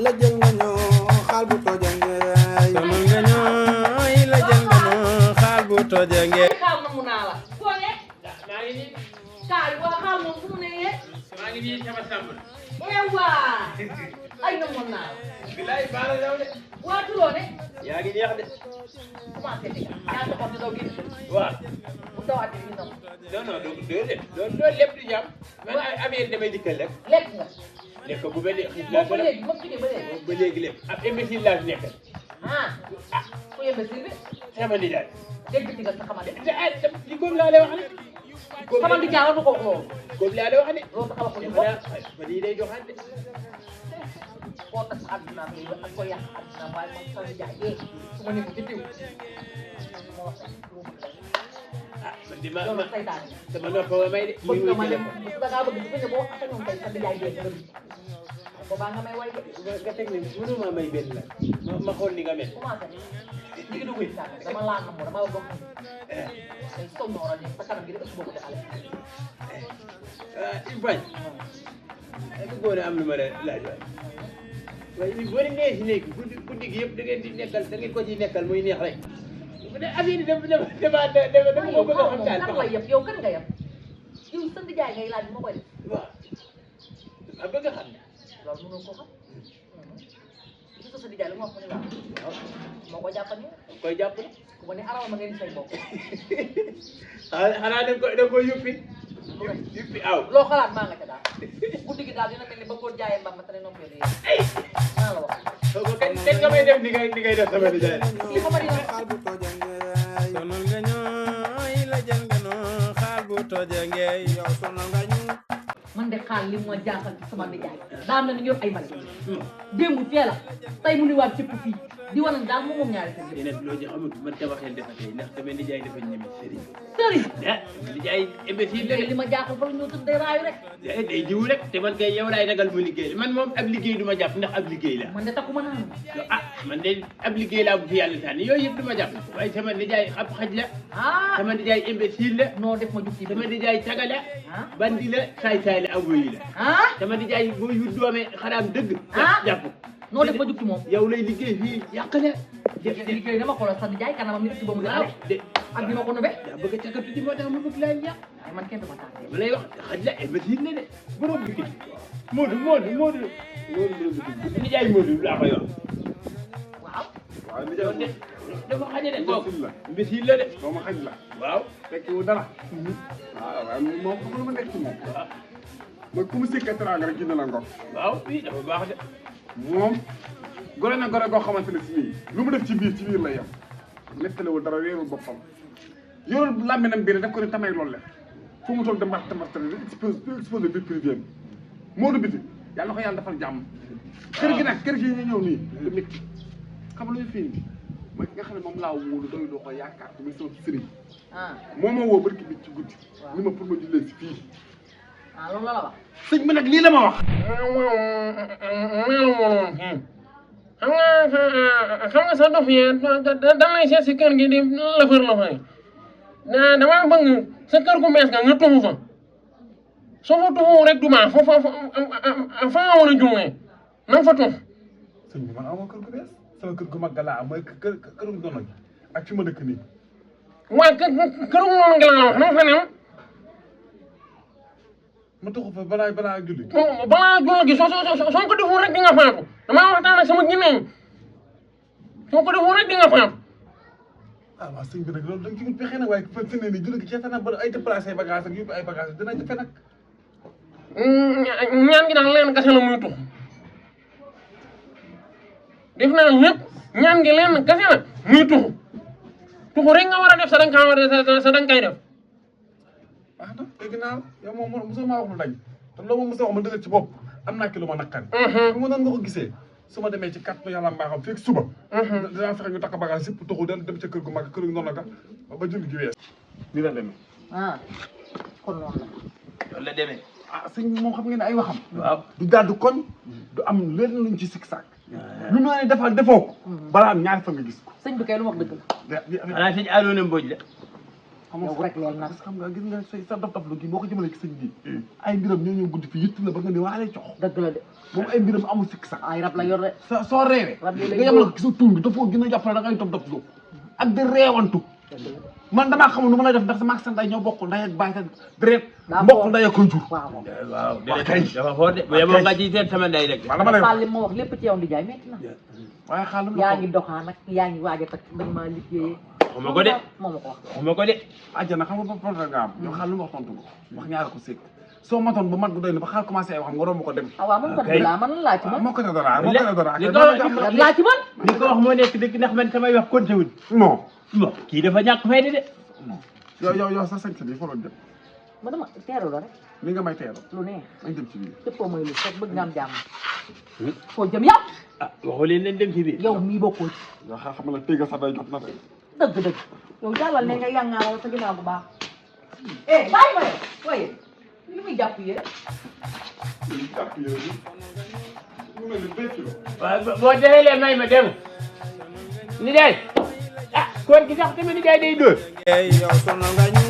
la jël nga ñoo xaal bu tojange sonal nga ñooy la jël nga ñoo xaal bu tojange xaal na mu naa la foo ne maa ngi nii kaay waa xaal moom fu mu ne yee maa ngi nii sama sàmm waa ay na mu naa la bilaay baala daw de waa tuloo ne yaa ngi neex de commencé di yaa taxoon ne daw génn waaw bu dawaatee fi ndam non non loolu lépp di jàmm man affaire damay dikkal rek lekk nga nekk bu ba léegi moom ba léegi moom jógee ba léegi ba léegi lépp ab imbécile laa fi nekk ah ku yembe si bi sama nijaay dégg ci nga sa xamante li góob laa lay wax ne xamante jaa war na ko wax loolu góob laa lay wax ne loolu tax wax ko ñu ba lii day doxante koo tax àdduna bi ak ko yàq àdduna waaye man sama jaay yee su ma nekk ci diw moo wax ah man di ma loolu saytaane sama nopp ma may de bëgg nga ma dem da ngaa bëgg su boo ak ñoom tey sa jaay dee nga boobaa nga may way nga teg ne mënu maa may benn la ma xool ni nga mel commencé li nga dugg dama laa namm dama doon day sow noora ne sa kanam gi dafa boobu de xale Ibrahima bëggoon a am lu ma la laaj waaye boo nee si léegi guddi gi yëpp da ngeen di nekkal da ngeen ko ci nekkal muy neex rek bu dee affaire yi dafa ko bëgg a xam daal kan la yëpp yow kan nga yëpp yow sa ndijaay ngay laaj ma koy def waaw a bëgg a xam loolu mënoo ko xam gis nga sa ndijaay lu ma wax mu ne waaw moo ko jàpp ne koy jàpp ne ku ma ne araw ma ngeen say bokk xanaa da nga koy yuppi aw loo xalaat maa nga ca daal guddi gi daal dina mel ni ba góor jaayee mbaa ma tane noonu koy maa la wax kañ nga may def ni ngay def sama nijaay li ma dina xaal bu tojange sonal nga ñooy la jël nga ñoo xaal bu tojange yow sonal nga ñu man de xaal li ma jaaxal ci sama nijaay daa mel ni ñor ay mali démb teel a tey mu ni waat cëpp fii di wane daal moom ñaari sëriñ yeneen loo ci xamul man dama xel dafa tey ndax sama nijaay dafa ñeme sëriñ sëriñ ah nijaay imbécile la li ma jaaxal ba ñoo tëdd day raayu rek day jiw rek te man kay yow laay ragal mu liggéey man moom ab liggéey du ma jàpp ndax ab liggéey la man de takku ma naan ah man de ab liggéey laa bu fi yàlla sànni yooyu yëpp du ma jàpp waaye sama nijaay ab xaj la ah sama nijaay imbécile la noo def ma jug ci sama nijaay caga la ah bandi la saay-saay la aboyi la ah sama nijaay boo yu doome xaraam dëgg jàpp noo def ma jug ci moom yow lay liggéey fii yàq la liggéey dama xoolal sa nijaay kanamam nit ci ba mu waaw de ak bi ma ko nobee daa bëgg a cagatu ci moo tax ma bëgg laa yàq waaye man kenn du ma tardé ma lay wax xaj la imbécile la de borom bikit Modou nijaay Modou laa koy wax waaw waaw nijaay de dafa xaje de kooku la imbécile la de doomu xaj la waaw tekki wu dara waaw waaye moom xam lu ma nekk ci moom mooy ku mu sikka teraanga rek gis la ngor waaw fii dafa baax de moom gore na gore goo xamante ne si nii lu mu def ci biir lay yem nettalewul dara réerul boppam yorul làmminam biir daf ko ne tamay loolu la fu mu toog de mbar tambar tane exposé vie privée Modou Biti yàlla na ko yàlla defal jàmm kër gi nag kër gi ñu ñëw nii lu métti xam nga lu ñu fii nii mooy ki nga xam ne moom laa wóolu doy loo ko yaakaar te muy sama sëriñ ah moo ma woo barki bi ci guddi ni ma pour ma jullee si fii ah loolu la wax sëñ bi nag lii la ma wax xam nga sa dof yee damay seet si kër gi di lëfër loxo yi dama bëgg sa kër gu bees nga tuxu fa soo fa tuxu rek du baax fa nga war a juumee na nga fa tux sëñ bi man amoo kër gu bees sama kër gu mag ga laa am mooy kërum dono gi ak fi ma dëkk nii waaye këru noonu ngi laa wax na nga fa nem ma tuxu fa balaa julli balaa julli gi soo ko deful rek di nga faatu damaa waxtaan ak sama jinne soo ko deful rek di nga faatu ah waaw sëñ bi nag loolu da nga ci wut pexe nag waaye fi ne nii julli gi ceeta na ba ay déplacé bagage ak yóbbu ay bagage dina jafe nag ñaan gi daal leen kese la muy tux def naa ñëpp ñaan gi leen kese la muy tuxu rek nga war a def sa danga war a sa danga koy def ah non dégg naa yow moom mosoo maa wax lu dañ te loolu moom mosoo wax ma dëgg ci bopp am naa ki lu ma naqari xam nga noonu nga ko gisee su ma demee ci kàttu yàlla mbaaxam fekk suba dinaa fexe ñu takk bagage yëpp tuxu dem ca kër gu mag kër gu noonu ga ba julli gi wees nii la demee ah kon noonu la loolu la demee ah sëñ bi moom xam ngeen ne ay waxam waaw du jàddu koñ du am lenn luñ ci sikk sàkk lu mu la ne defal defoo ko balaa am ñaari fan nga gis ko sëñ bi kay lu wax dëgg la xanaa sëñ Arouna Mbodj la yow rek leen nag xam nga gis nga sa dof lu gi boo ko jëmale ci sëñ bi ay mbiram ñoo ñëw guddi fi yitt la ba nga ne waale cox dëgg la de moom ay mbiram amul sikk sax ay rab la yor de soo reewee rab yi nga lay yemal ko ci sa tuun bi dafoo gën a jàppale da ngay dof lu ak di reewantu man damaa xamul nu ma lay def ndax sama ak sa nday ñoo bokk nday ak baay deret mbokk nday ak koy jur waaw waaw dafa fort de bu yeboo nga ci seet sama ndey rek dama lay Fall li ma wax lépp ci yow di jaay metti na waaye xaalum yaa ngi doxaan nag yaa ngi waaj a takk dañ maa liggéeyee waxuma ko de moom ma ko wax waxuma ko de àjjana xam nga ba problème nga am yow xaal lu ma wax tontu ko wax ñaari ko séq soo matoon ba mat gu doy na ba xaal commencé ay wax nga romb ko dem waaw man ko laa man laa ci man moo ko ne dara moo ko ne dara laa ci man li ko wax moo nekk dëgg ndax man samay wax compté wul non bon kii dafa ñàkk fayda de yow sa sañ bi fa doon dem ma dama teeru la rek ni nga may teeru lu neex nañ dem ci biir cëppoo may lu fekk bëgg nga am jàmm foo jëm yow ah waxu leen nañ dem ci biir yow mii bokkoo ci yow xam nga téga sax day jot na de dëgg yow jàllal ne nga yàngaaral sa ginnaaw bu baax bàyyi ma yow waaye li muy jàpp yéen jàpp yooyu mu mel ni 2 kilos waaw boo deelee may ma dem ni day ah kon ki sax tamit ni day dóor yow sonal nga ñu